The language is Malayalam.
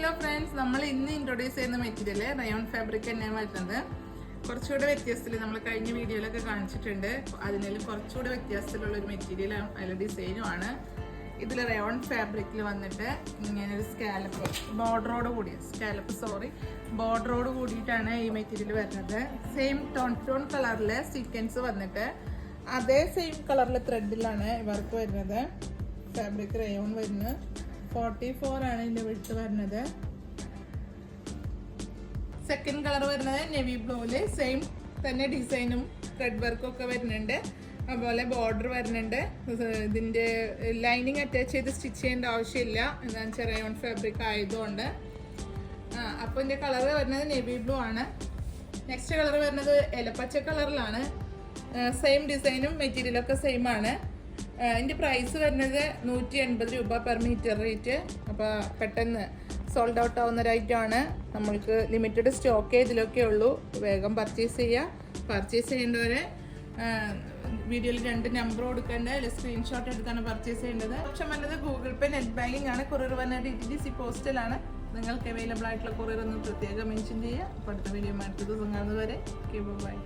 ഹലോ ഫ്രണ്ട്സ്, നമ്മൾ ഇന്ന് ഇൻട്രൊഡ്യൂസ് ചെയ്യുന്ന മെറ്റീരിയൽ റയോൺ ഫാബ്രിക് തന്നെയാണ് വരുന്നത്. കുറച്ചുകൂടെ വ്യത്യാസത്തിൽ നമ്മൾ കഴിഞ്ഞ വീഡിയോയിലൊക്കെ കാണിച്ചിട്ടുണ്ട്. അതിൽ കുറച്ചുകൂടെ വ്യത്യാസത്തിലുള്ള ഒരു മെറ്റീരിയലാണ്, അതിലെ ഡിസൈനും ആണ്. ഇതിൽ റയോൺ ഫാബ്രിക്കിൽ വന്നിട്ട് ഇങ്ങനെ ഒരു സ്കാലപ്പ് ബോർഡറോട് കൂടിയിട്ടാണ് ഈ മെറ്റീരിയൽ വരുന്നത്. സെയിം ടോൺ കളറിലെ സീക്വൻസ് വന്നിട്ട് അതേ സെയിം കളറിലെ ത്രെഡിലാണ് വർക്ക് വരുന്നത്. ഫാബ്രിക് റയോൺ വരുന്നത് 44 ആണ് ഇതിന്റെ വിഡ്ത് വരുന്നത്. സെക്കൻഡ് കളർ വരുന്നത് നേവി ബ്ലൂവില് സെയിം തന്നെ ഡിസൈനും ത്രെഡ് വർക്കും ഒക്കെ വരുന്നുണ്ട്. അതുപോലെ ബോർഡർ വരുന്നുണ്ട്. ഇതിന്റെ ലൈനിങ് അറ്റാച്ച് ചെയ്ത് സ്റ്റിച്ച് ചെയ്യേണ്ട ആവശ്യമില്ല, എന്താണെന്ന് വെച്ചാൽ റയോൺ ഫാബ്രിക് ആയതുകൊണ്ട്. അപ്പോൾ ഇതിന്റെ കളർ വരുന്നത് നേവി ബ്ലൂ ആണ്. നെക്സ്റ്റ് കളർ വരുന്നത് ഇലപ്പച്ച കളറിലാണ്. സെയിം ഡിസൈനും മെറ്റീരിയലൊക്കെ സെയിം ആണ്. ഇതിൻ്റെ പ്രൈസ് വരുന്നത് 180 രൂപ പെർ മീറ്റർ റേറ്റ്. അപ്പോൾ പെട്ടെന്ന് സോൾഡ് ഔട്ട് ആവുന്ന ഒരു ഐറ്റമാണ്. നമ്മൾക്ക് ലിമിറ്റഡ് സ്റ്റോക്കേ ഇതിലൊക്കെ ഉള്ളൂ. വേഗം പർച്ചേസ് ചെയ്യുക. പർച്ചേസ് ചെയ്യേണ്ടവരെ വീഡിയോയിൽ 2 നമ്പർ കൊടുക്കേണ്ടത്, അതിൽ സ്ക്രീൻഷോട്ട് എടുത്താണ് പർച്ചേസ് ചെയ്യേണ്ടത്. ഓപ്ഷൻ വരുന്നത് ഗൂഗിൾ പേ, നെറ്റ് ബാങ്കിങ് ആണ്. കൊറിയർ വന്നത് DTDC പോസ്റ്റലാണ്. നിങ്ങൾക്ക് അവൈലബിൾ ആയിട്ടുള്ള കൊറിയർ ഒന്ന് പ്രത്യേകം മെൻഷൻ ചെയ്യുക. അപ്പോൾ അടുത്ത വീഡിയോ അടുത്ത ദിവസം കാണുന്നതുവരെ ബൈ.